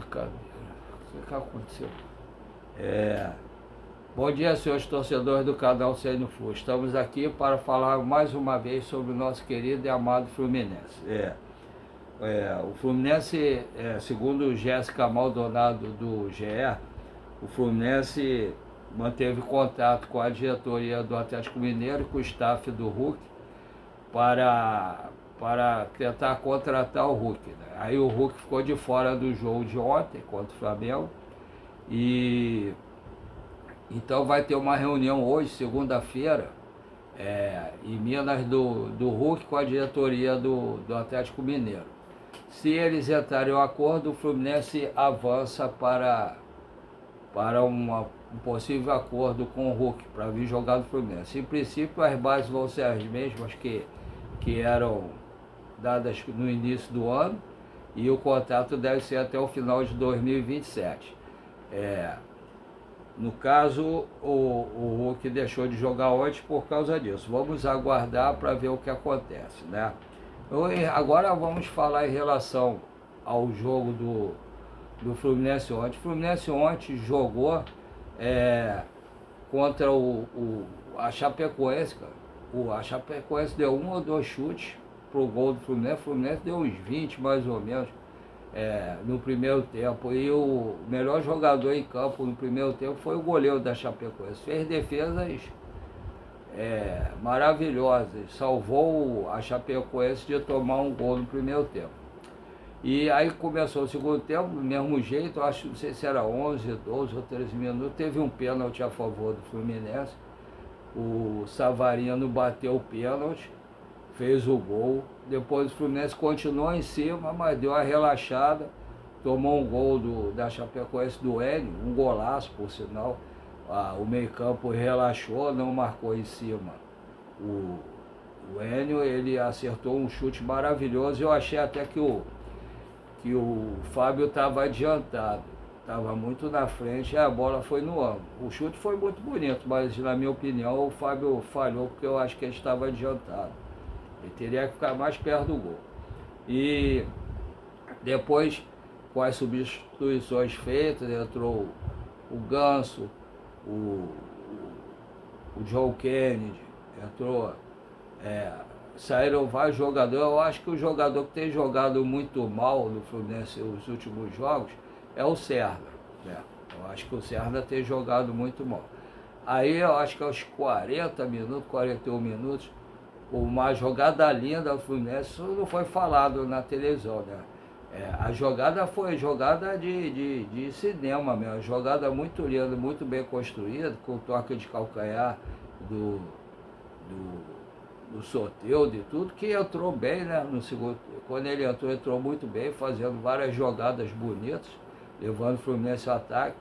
brincadeira. O que aconteceu? Bom dia, senhores torcedores do canal CN Flu. Estamos aqui para falar mais uma vez sobre o nosso querido e amado Fluminense. O Fluminense, segundo Jéssica Maldonado do GE, o Fluminense manteve contato com a diretoria do Atlético Mineiro e com o staff do Hulk para tentar contratar o Hulk, né? Aí o Hulk ficou de fora do jogo de ontem contra o Flamengo e então vai ter uma reunião hoje, segunda-feira, em Minas do Hulk com a diretoria do Atlético Mineiro. Se eles entrarem em um acordo, o Fluminense avança para um possível acordo com o Hulk para vir jogar no Fluminense. Em princípio, as bases vão ser as mesmas que eram dadas no início do ano e o contrato deve ser até o final de 2027. No caso, o Hulk deixou de jogar ontem por causa disso. Vamos aguardar para ver o que acontece, né? Agora vamos falar em relação ao jogo do Fluminense ontem. O Fluminense ontem jogou contra a Chapecoense, cara. A Chapecoense deu 1 ou 2 chutes pro gol do Fluminense. O Fluminense deu uns 20 mais ou menos no primeiro tempo. E o melhor jogador em campo no primeiro tempo foi o goleiro da Chapecoense. Fez defesas maravilhosas. Salvou a Chapecoense de tomar um gol no primeiro tempo. E aí começou o segundo tempo, do mesmo jeito, não sei se era 11, 12 ou 13 minutos, teve um pênalti a favor do Fluminense. O Savarino bateu o pênalti, fez o gol. Depois o Fluminense continuou em cima, mas deu uma relaxada, tomou um gol da Chapecoense do Enio, um golaço por sinal. O meio-campo relaxou, não marcou em cima. O Enio, ele acertou um chute maravilhoso. Eu achei até que o Fábio estava adiantado, estava muito na frente e a bola foi no ângulo. O chute foi muito bonito, mas na minha opinião o Fábio falhou porque eu acho que ele estava adiantado. Ele teria que ficar mais perto do gol. E depois, com as substituições feitas, entrou o Ganso, o John Kennedy, entrou... saíram vários jogadores. Eu acho que o jogador que tem jogado muito mal no Fluminense nos últimos jogos é o Serra, né? Eu acho que o Serra tem jogado muito mal. Aí eu acho que aos 40 minutos, 41 minutos, uma jogada linda do Fluminense, isso não foi falado na televisão, né? A jogada foi jogada de cinema mesmo, jogada muito linda, muito bem construída, com toque de calcanhar do Soteldo e tudo, que entrou bem, né? No segundo, quando ele entrou muito bem, fazendo várias jogadas bonitas, levando o Fluminense ao ataque.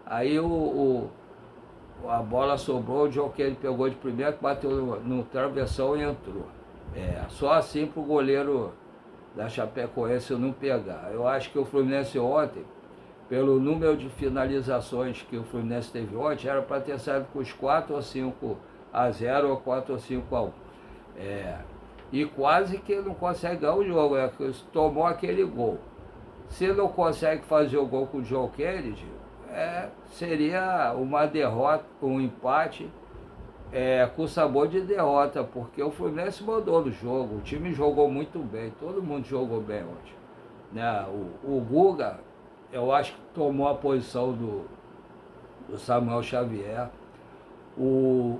Aí a bola sobrou, o John Kennedy pegou de primeiro, bateu no travessão e entrou. Só assim para o goleiro da Chapecoense não pegar. Eu acho que o Fluminense ontem, pelo número de finalizações que o Fluminense teve ontem, era para ter saído com os 4 ou 5-0 ou 4 ou 5-1. E quase que não consegue ganhar o jogo, tomou aquele gol. Se não consegue fazer o gol com o John Kennedy, seria uma derrota, um empate com sabor de derrota, porque o Fluminense mandou no jogo, o time jogou muito bem, todo mundo jogou bem ontem, né? O Guga, eu acho que tomou a posição do Samuel Xavier. O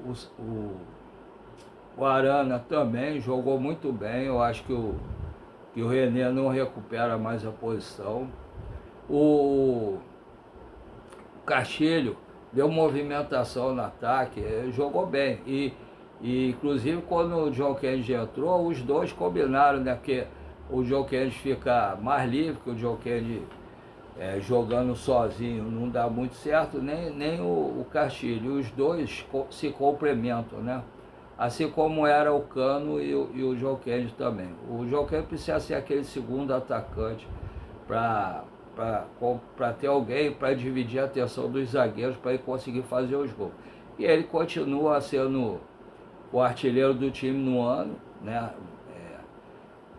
Arana também jogou muito bem, eu acho que o René não recupera mais a posição. O Castilho deu movimentação no ataque, jogou bem. E inclusive quando o John Kennedy entrou, os dois combinaram, né? Porque o John Kennedy fica mais livre, que o John Kennedy jogando sozinho não dá muito certo, nem o Castilho. Os dois se complementam, né? Assim como era o Cano e o John Kennedy também. O John Kennedy precisa ser aquele segundo atacante para ter alguém para dividir a atenção dos zagueiros para ele conseguir fazer os gols. E ele continua sendo o artilheiro do time no ano, né?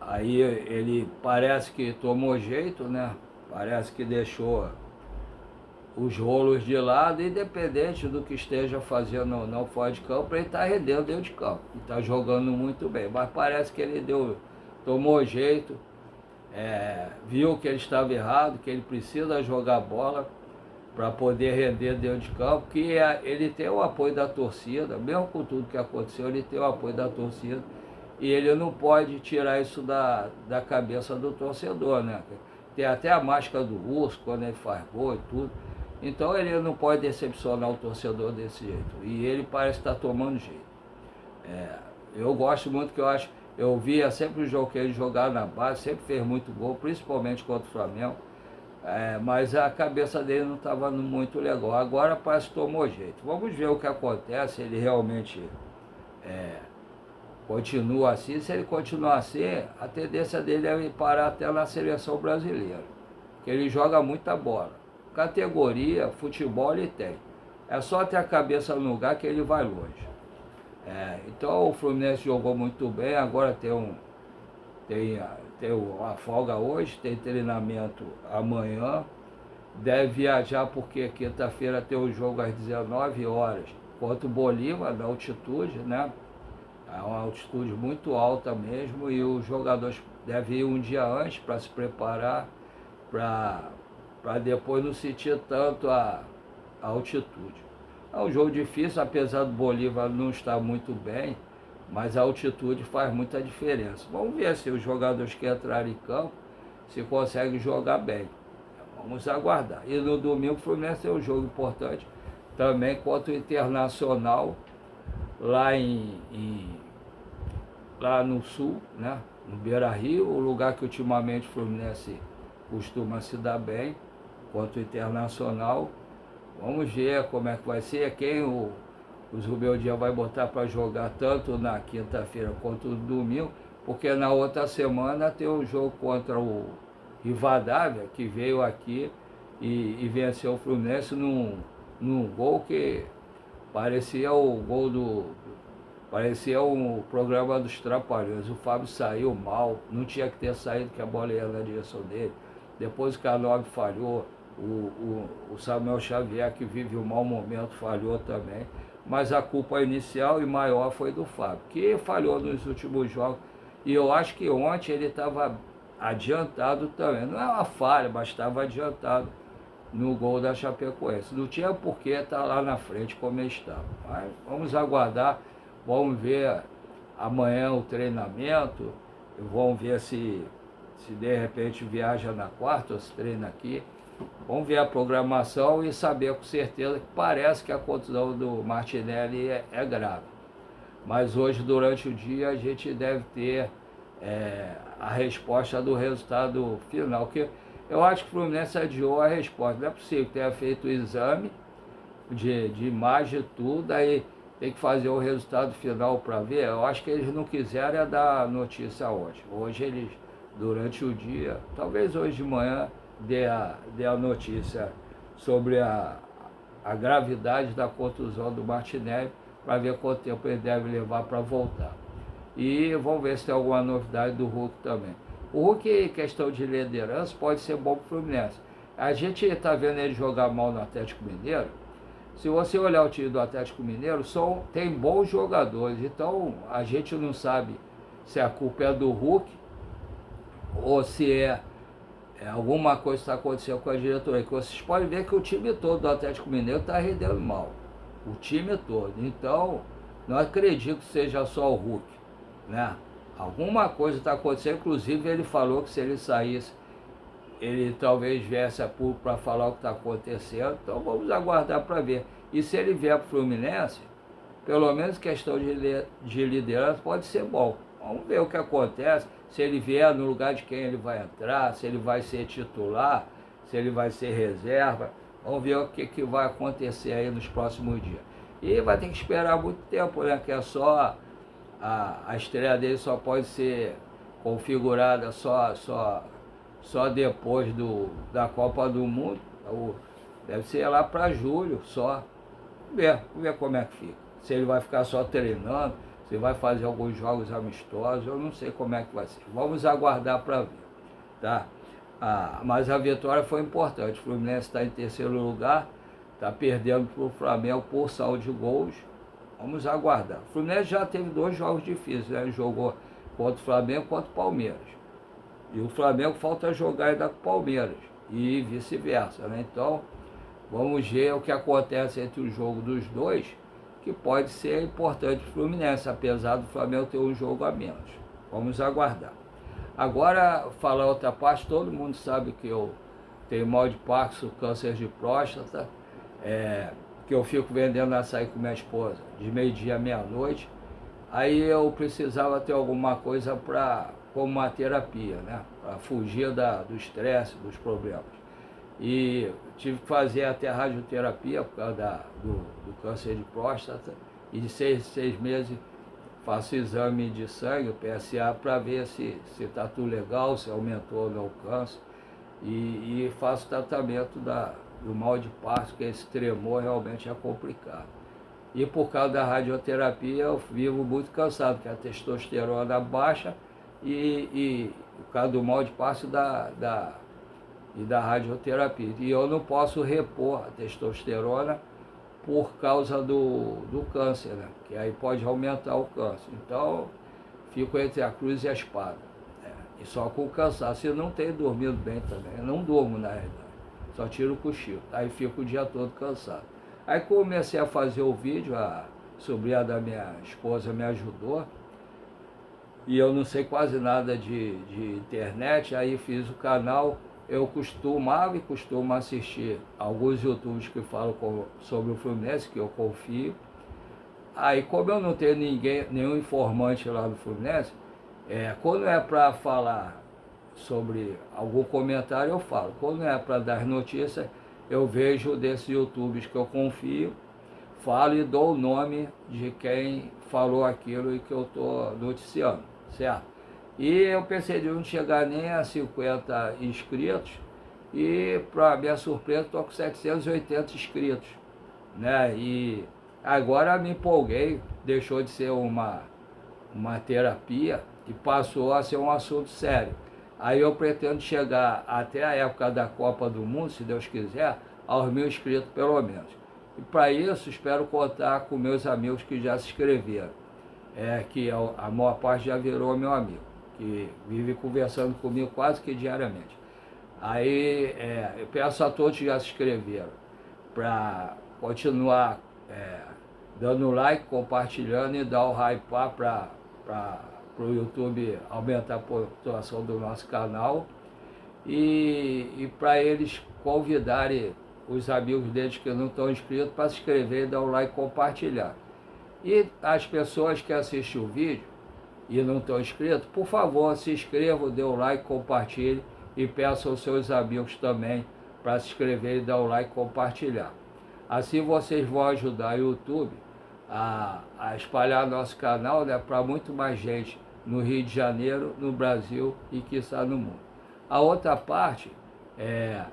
Aí ele parece que tomou jeito, né? Parece que deixou os rolos de lado, independente do que esteja fazendo não fora de campo, ele está rendendo dentro de campo. E está jogando muito bem. Mas parece que ele tomou jeito, viu que ele estava errado, que ele precisa jogar bola para poder render dentro de campo, que ele tem o apoio da torcida, mesmo com tudo que aconteceu, ele tem o apoio da torcida, e ele não pode tirar isso da cabeça do torcedor, né? Tem até a máscara do urso, quando ele faz gol e tudo, então ele não pode decepcionar o torcedor desse jeito, e ele parece estar tomando jeito. Eu gosto muito, que eu via sempre o jogo que ele jogava na base, sempre fez muito gol, principalmente contra o Flamengo, mas a cabeça dele não estava muito legal. Agora parece que tomou jeito. Vamos ver o que acontece, se ele realmente continua assim. Se ele continuar assim, a tendência dele é parar até na seleção brasileira, porque ele joga muita bola. Categoria, futebol ele tem. É só ter a cabeça no lugar que ele vai longe. Então o Fluminense jogou muito bem, agora tem a folga hoje, tem treinamento amanhã, deve viajar porque quinta-feira tem o jogo às 19 horas contra o Bolívar, na altitude, né? É uma altitude muito alta mesmo, e os jogadores devem ir um dia antes para se preparar, para depois não sentir tanto a altitude. É um jogo difícil, apesar do Bolívar não estar muito bem, mas a altitude faz muita diferença. Vamos ver se os jogadores que entrarem em campo se conseguem jogar bem. Vamos aguardar. E no domingo o Fluminense tem um jogo importante também contra o Internacional, lá lá no Sul, né? No Beira-Rio, o lugar que ultimamente o Fluminense costuma se dar bem, contra o Internacional. Vamos ver como é que vai ser, quem os Rubel Dias vai botar para jogar tanto na quinta-feira quanto no domingo, porque na outra semana tem um jogo contra o Rivadavia, que veio aqui e venceu o Fluminense num gol que parecia o gol parecia um programa dos Trapalhões. O Fábio saiu mal, não tinha que ter saído, que a bola ia na direção dele. Depois o Canóbio falhou, o Samuel Xavier, que vive um mau momento, falhou também. Mas a culpa inicial e maior foi do Fábio, que falhou nos últimos jogos. E eu acho que ontem ele estava adiantado também. Não é uma falha, mas estava adiantado no gol da Chapecoense. Não tinha por que estar lá na frente como ele estava. Mas vamos aguardar, vamos ver amanhã o treinamento, vamos ver se de repente viaja na quarta ou se treina aqui. Vamos ver a programação e saber com certeza que parece que a contusão do Martinelli é grave. Mas hoje, durante o dia, a gente deve ter a resposta do resultado final. Que eu acho que o Fluminense adiou a resposta. Não é possível que tenha feito o exame de imagem e tudo, aí tem que fazer o resultado final para ver. Eu acho que eles não quiseram dar notícia hoje. Hoje eles, durante o dia, talvez hoje de manhã, dê a notícia sobre a gravidade da contusão do Martinelli, para ver quanto tempo ele deve levar para voltar. E vamos ver se tem alguma novidade do Hulk também. O Hulk, questão de liderança, pode ser bom para o Fluminense. A gente está vendo ele jogar mal no Atlético Mineiro. Se você olhar o time do Atlético Mineiro, tem bons jogadores. Então a gente não sabe se a culpa é do Hulk ou se alguma coisa está acontecendo com a diretoria. Que vocês podem ver que o time todo do Atlético Mineiro está rendendo mal. O time todo. Então, não acredito que seja só o Hulk, né? Alguma coisa está acontecendo. Inclusive, ele falou que se ele saísse, ele talvez viesse a público para falar o que está acontecendo. Então, vamos aguardar para ver. E se ele vier para o Fluminense, pelo menos questão de liderança pode ser bom. Vamos ver o que acontece, se ele vier no lugar de quem ele vai entrar, se ele vai ser titular, se ele vai ser reserva. Vamos ver o que vai acontecer aí nos próximos dias. E vai ter que esperar muito tempo, né? Que é só a estreia dele só pode ser configurada só depois da Copa do Mundo. Deve ser lá para julho só. Vamos ver como é que fica. Se ele vai ficar só treinando, se vai fazer alguns jogos amistosos, eu não sei como é que vai ser. Vamos aguardar para ver, tá? Mas a vitória foi importante. O Fluminense está em terceiro lugar, está perdendo para o Flamengo por saldo de gols. Vamos aguardar. O Fluminense já teve 2 jogos difíceis, né? Ele jogou contra o Flamengo e contra o Palmeiras. E o Flamengo falta jogar ainda com o Palmeiras. E vice-versa, né? Então, vamos ver o que acontece entre o jogo dos dois, que pode ser importante para o Fluminense, apesar do Flamengo ter um jogo a menos. Vamos aguardar. Agora, falar outra parte, todo mundo sabe que eu tenho mal de Parkinson, câncer de próstata, que eu fico vendendo açaí com minha esposa de meio-dia à meia-noite. Aí eu precisava ter alguma coisa como uma terapia, né? Para fugir do estresse, dos problemas. E tive que fazer até radioterapia por causa do câncer de próstata. E de 6 meses faço exame de sangue, o PSA, para ver se está tudo legal, se aumentou ou não o câncer. E faço tratamento do mal de Parkinson, que esse tremor realmente é complicado. E por causa da radioterapia eu vivo muito cansado, porque a testosterona baixa e por causa do mal de Parkinson e da radioterapia. E eu não posso repor a testosterona por causa do câncer, né? Que aí pode aumentar o câncer. Então, fico entre a cruz e a espada. E só com o cansaço. Eu não tenho dormido bem também. Eu não durmo, na realidade. Só tiro o cochilo. Aí fico o dia todo cansado. Aí comecei a fazer o vídeo, a sobrinha da minha esposa me ajudou. E eu não sei quase nada de internet. Aí fiz o canal. Eu costumava e costumo assistir alguns YouTubers que falam sobre o Fluminense, que eu confio. Aí, como eu não tenho nenhum informante lá do Fluminense, quando é para falar sobre algum comentário, eu falo. Quando é para dar notícias, eu vejo desses YouTubers que eu confio, falo e dou o nome de quem falou aquilo e que eu estou noticiando, certo? E eu pensei de não chegar nem a 50 inscritos e, para minha surpresa, estou com 780 inscritos, né? E agora me empolguei, deixou de ser uma terapia e passou a ser um assunto sério. Aí eu pretendo chegar até a época da Copa do Mundo, se Deus quiser, aos 1.000 inscritos pelo menos. E para isso espero contar com meus amigos que já se inscreveram, que a maior parte já virou meu amigo, que vive conversando comigo quase que diariamente. Aí eu peço a todos que já se inscreveram para continuar dando like, compartilhando e dar o hype para o YouTube aumentar a pontuação do nosso canal e para eles convidarem os amigos deles que não estão inscritos para se inscrever, dar o like e compartilhar. E as pessoas que assistem o vídeo e não estão inscritos, por favor, se inscrevam, dê o like, compartilhe e peçam aos seus amigos também para se inscrever e dar o like e compartilhar. Assim vocês vão ajudar o YouTube a espalhar nosso canal, né, para muito mais gente no Rio de Janeiro, no Brasil e quiçá no mundo. A outra parte é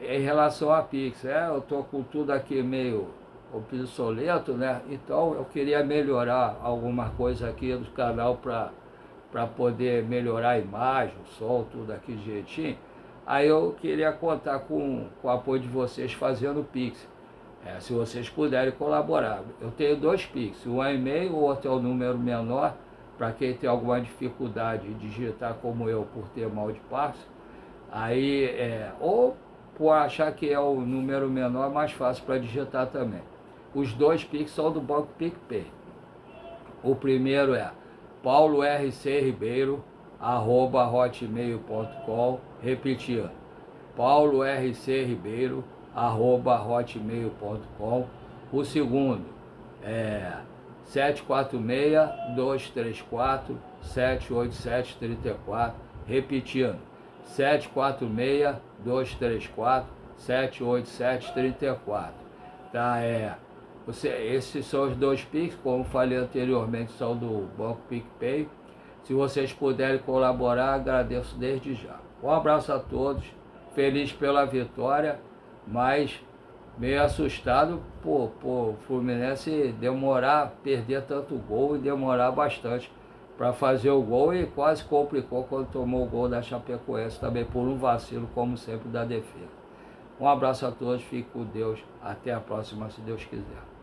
em relação a Pix. Eu estou com tudo aqui meio obsoleto, né? Então eu queria melhorar alguma coisa aqui do canal para poder melhorar a imagem, o som, tudo aqui direitinho. Aí eu queria contar com o apoio de vocês fazendo Pix. Se vocês puderem colaborar. Eu tenho 2 Pix, um é e-mail, o outro é o número menor, para quem tem alguma dificuldade de digitar como eu por ter mal de Parkinson. Aí, ou por achar que é o número menor, mais fácil para digitar também. Os 2 Pix são do Banco PicPay. O primeiro é paulorcribeiro@hotmail.com, repetindo, paulorcribeiro@hotmail.com. O segundo é 746-234-78734, repetindo, 746-234-78734. Tá, esses são os 2 Pix, como falei anteriormente, são do Banco PicPay. Se vocês puderem colaborar, agradeço desde já. Um abraço a todos, feliz pela vitória, mas meio assustado por Fluminense perder tanto gol e demorar bastante para fazer o gol e quase complicou quando tomou o gol da Chapecoense, também por um vacilo, como sempre, da defesa. Um abraço a todos, fique com Deus, até a próxima, se Deus quiser.